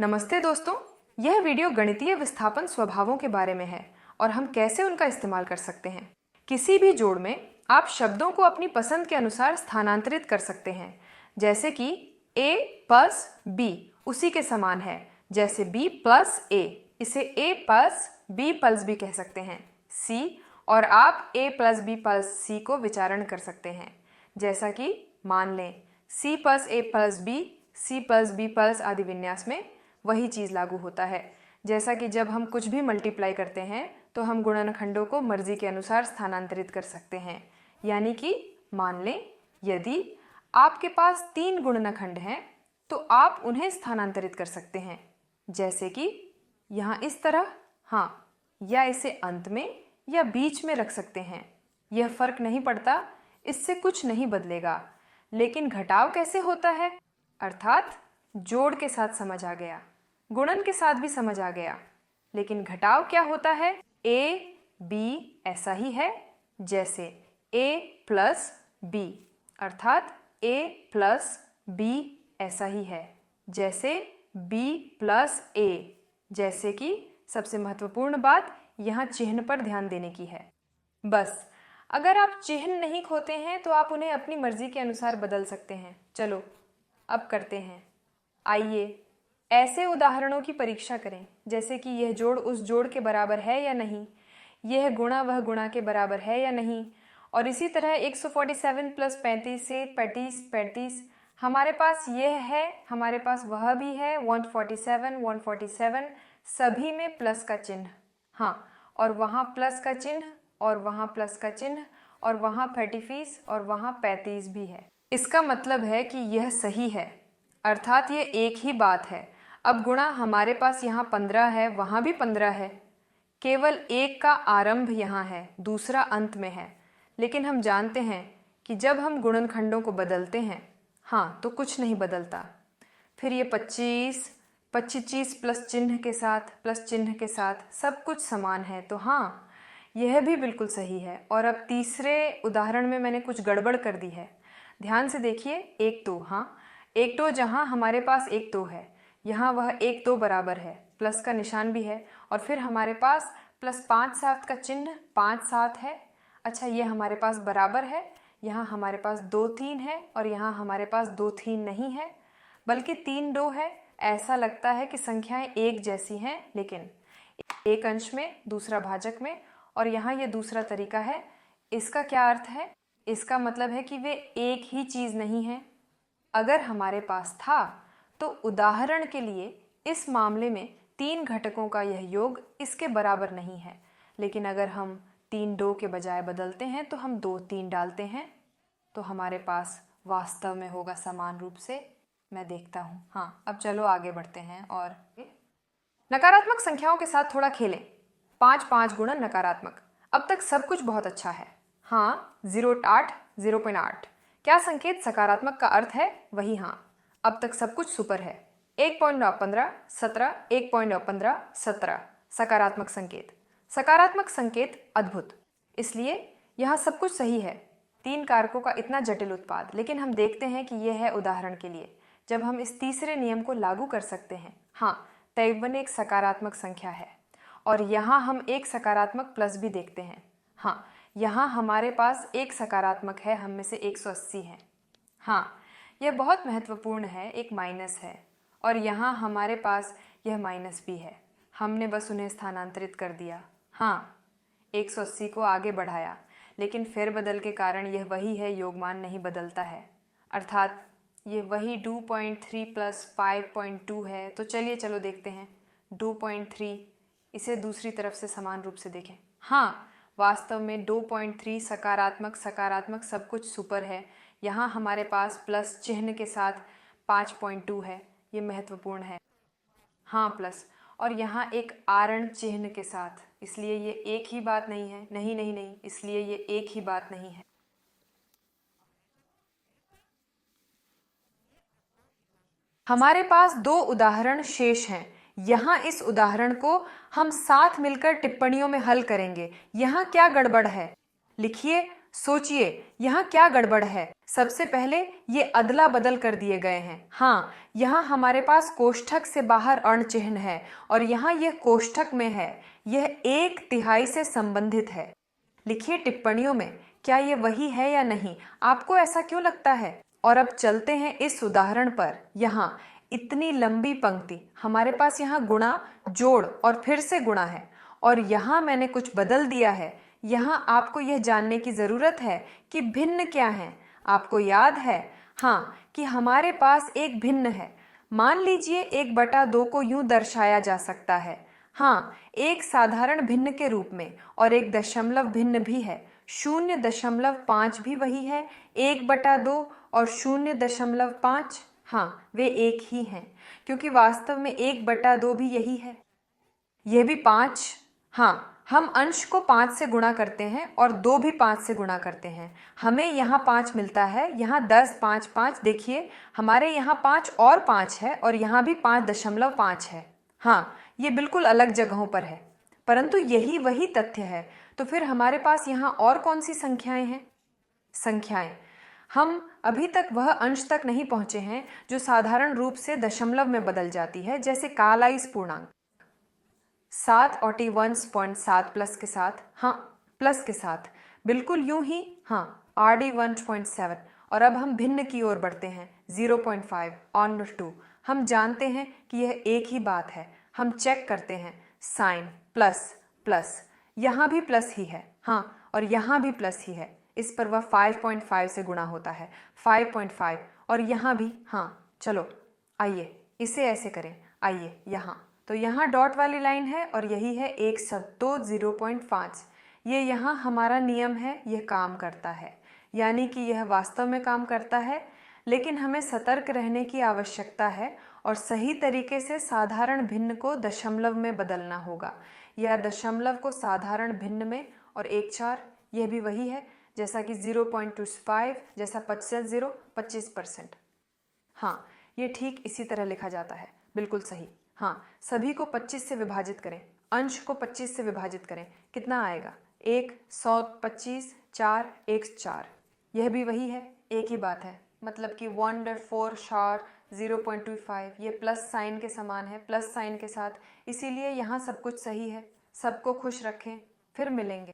नमस्ते दोस्तों, यह वीडियो गणितीय विस्थापन स्वभावों के बारे में है और हम कैसे उनका इस्तेमाल कर सकते हैं। किसी भी जोड़ में आप शब्दों को अपनी पसंद के अनुसार स्थानांतरित कर सकते हैं, जैसे कि a प्लस b उसी के समान है, जैसे b प्लस a, इसे a plus b plus b कह सकते हैं। c और आप a plus b plus c को विचारण कर सकते हैं, जैसा कि मान लें c plus a plus b, c plus b plus आदि विन्यास में वही चीज़ लागू होता है। जैसा कि जब हम कुछ भी मल्टीप्लाई करते हैं तो हम गुणनखंडों को मर्जी के अनुसार स्थानांतरित कर सकते हैं। यानी कि मान लें यदि आपके पास 3 गुणनखंड हैं तो आप उन्हें स्थानांतरित कर सकते हैं, जैसे कि यहाँ इस तरह, हाँ, या इसे अंत में या बीच में रख सकते हैं। यह फर्क नहीं पड़ता, इससे कुछ नहीं बदलेगा। लेकिन घटाव कैसे होता है, अर्थात जोड़ के साथ समझ आ गया, गुणन के साथ भी समझ आ गया, लेकिन घटाव क्या होता है। a b ऐसा ही है जैसे a प्लस b, अर्थात a प्लस b ऐसा ही है जैसे b प्लस a। जैसे कि सबसे महत्वपूर्ण बात यहाँ चिन्ह पर ध्यान देने की है। बस अगर आप चिन्ह नहीं खोते हैं तो आप उन्हें अपनी मर्जी के अनुसार बदल सकते हैं। चलो अब करते हैं। आइए ऐसे उदाहरणों की परीक्षा करें, जैसे कि यह जोड़ उस जोड़ के बराबर है या नहीं, यह गुणा वह गुणा के बराबर है या नहीं। और इसी तरह 147 प्लस 35 से 35 हमारे पास यह है, हमारे पास वह भी है 147 सभी में प्लस का चिन्ह, हाँ, और वहाँ प्लस का चिन्ह और वहाँ प्लस का चिन्ह और वहाँ 35 और वहाँ 35 भी है। इसका मतलब है कि यह सही है, अर्थात ये एक ही बात है। अब गुणा हमारे पास यहाँ 15 है, वहाँ भी 15 है, केवल एक का आरंभ यहाँ है, दूसरा अंत में है। लेकिन हम जानते हैं कि जब हम गुणनखंडों को बदलते हैं, हाँ, तो कुछ नहीं बदलता। फिर ये 25 प्लस चिन्ह के साथ, प्लस चिन्ह के साथ सब कुछ समान है, तो हाँ, यह भी बिल्कुल सही है। और अब तीसरे उदाहरण में मैंने कुछ गड़बड़ कर दी है, ध्यान से देखिए। 1 2, हाँ, 1 2 जहाँ हमारे पास 1 2 है, यहाँ वह 1 2 बराबर है, प्लस का निशान भी है, और फिर हमारे पास प्लस 5 7 का चिन्ह 5 7 है। अच्छा, ये हमारे पास बराबर है, यहाँ हमारे पास 2 3 है और यहाँ हमारे पास 2 3 नहीं है, बल्कि 3 2 है। ऐसा लगता है कि संख्याएं एक जैसी हैं, लेकिन एक अंश में दूसरा भाजक में, और यहाँ ये दूसरा तरीका है। इसका क्या अर्थ है, इसका मतलब है कि वे एक ही चीज़ नहीं है। अगर हमारे पास था तो उदाहरण के लिए इस मामले में 3 घटकों का यह योग इसके बराबर नहीं है, लेकिन अगर हम 3 2 के बजाय बदलते हैं तो हम 2 3 डालते हैं, तो हमारे पास वास्तव में होगा समान रूप से। मैं देखता हूँ, हाँ, अब चलो आगे बढ़ते हैं और नकारात्मक संख्याओं के साथ थोड़ा खेलें। 5 5 गुणन नकारात्मक। अब तक सब कुछ बहुत अच्छा है, हाँ, 0.8 क्या संकेत सकारात्मक का अर्थ है वही, हाँ, अब तक सब कुछ सुपर है। 1.15 17, 1.15 17 सकारात्मक संकेत। सकारात्मक संकेत अद्भुत, इसलिए यहाँ सब कुछ सही है। 3 कारकों का इतना जटिल उत्पाद, लेकिन हम देखते हैं कि यह है उदाहरण के लिए जब हम इस तीसरे नियम को लागू कर सकते हैं। हाँ, 53 एक सकारात्मक संख्या है, और यहाँ हम एक सकारात्मक प्लस भी देखते हैं। हाँ, यहाँ हमारे पास एक सकारात्मक है, हम में से 180 है। हाँ, यह बहुत महत्वपूर्ण है, एक माइनस है, और यहाँ हमारे पास यह माइनस भी है, हमने बस उन्हें स्थानांतरित कर दिया। हाँ, 180 को आगे बढ़ाया, लेकिन फेरबदल के कारण यह वही है, योगमान नहीं बदलता है, अर्थात ये वही 2.3 प्लस 5.2 है। तो चलो देखते हैं 2.3, इसे दूसरी तरफ से समान रूप से देखें। हाँ, वास्तव में 2.3 सकारात्मक सब कुछ सुपर है। यहाँ हमारे पास प्लस चिन्ह के साथ 5.2 है, ये महत्वपूर्ण है, हाँ, प्लस, और यहाँ एक आरण चिन्ह के साथ, इसलिए ये एक ही बात नहीं है, नहीं, इसलिए ये एक ही बात नहीं है। हमारे पास 2 उदाहरण शेष हैं। यहाँ इस उदाहरण को हम साथ मिलकर टिप्पणियों में हल करेंगे। यहाँ क्या गड़बड़ है, लिखिए सोचिए यहाँ क्या गड़बड़ है। सबसे पहले ये अदला बदल कर दिए गए हैं। हाँ, यहाँ हमारे पास कोष्ठक से बाहर अण चिह्न है और यहाँ यह कोष्ठक में है। यह 1/3 से संबंधित है। लिखिए टिप्पणियों में क्या ये वही है या नहीं, आपको ऐसा क्यों लगता है। और अब चलते हैं इस उदाहरण पर। यहाँ इतनी लंबी पंक्ति, हमारे पास यहाँ गुणा, जोड़ और फिर से गुणा है और यहाँ मैंने कुछ बदल दिया है। यहाँ आपको यह जानने की ज़रूरत है कि भिन्न क्या है। आपको याद है हाँ कि हमारे पास एक भिन्न है। मान लीजिए 1/2 को यूं दर्शाया जा सकता है। हाँ, एक साधारण भिन्न के रूप में और एक दशमलव भिन्न भी है। 0.5 भी वही है। 1/2 और 0.5, हाँ वे एक ही हैं क्योंकि वास्तव में 1/2 भी यही है। यह भी 5, हाँ हम अंश को 5 से गुणा करते हैं और 2 भी 5 से गुणा करते हैं। हमें यहाँ 5 मिलता है। यहाँ 10, 5, 5, देखिए हमारे यहाँ 5 और 5 है और यहाँ भी 5.5 है। हाँ, ये बिल्कुल अलग जगहों पर है परंतु यही वही तथ्य है। तो फिर हमारे पास यहाँ और कौन सी संख्याएं हैं? संख्याएं, हम अभी तक वह अंश तक नहीं पहुंचे हैं जो साधारण रूप से दशमलव में बदल जाती है, जैसे कालाइस पूर्णांक 7 और 1.7 प्लस के साथ, हाँ प्लस के साथ, बिल्कुल यूं ही, हाँ RD 1.7। और अब हम भिन्न की ओर बढ़ते हैं 0.5 ऑन 2। हम जानते हैं कि यह एक ही बात है। हम चेक करते हैं साइन प्लस प्लस, यहाँ भी प्लस ही है, हाँ और यहाँ भी प्लस ही है। इस पर वह 5.5 से गुणा होता है, 5.5, और यहाँ भी, हाँ चलो आइए इसे ऐसे करें। आइए यहाँ, तो यहाँ डॉट वाली लाइन है और यही है एक शब्द, तो 0.5। ये यहाँ हमारा नियम है, यह काम करता है, यानी कि यह वास्तव में काम करता है। लेकिन हमें सतर्क रहने की आवश्यकता है और सही तरीके से साधारण भिन्न को दशमलव में बदलना होगा या दशमलव को साधारण भिन्न में। और 1/4 यह भी वही है जैसा कि 0.25, जैसा 25%। हाँ, ये ठीक इसी तरह लिखा जाता है, बिल्कुल सही। हाँ, सभी को 25 से विभाजित करें, अंश को 25 से विभाजित करें, कितना आएगा? 1, 100, 25, 4, 1, 4। यह भी वही है, एक ही बात है, मतलब कि 1/4 शार 0.25, ये प्लस साइन के समान है, प्लस साइन के साथ, इसीलिए यहाँ सब कुछ सही है। सबको खुश रखें, फिर मिलेंगे।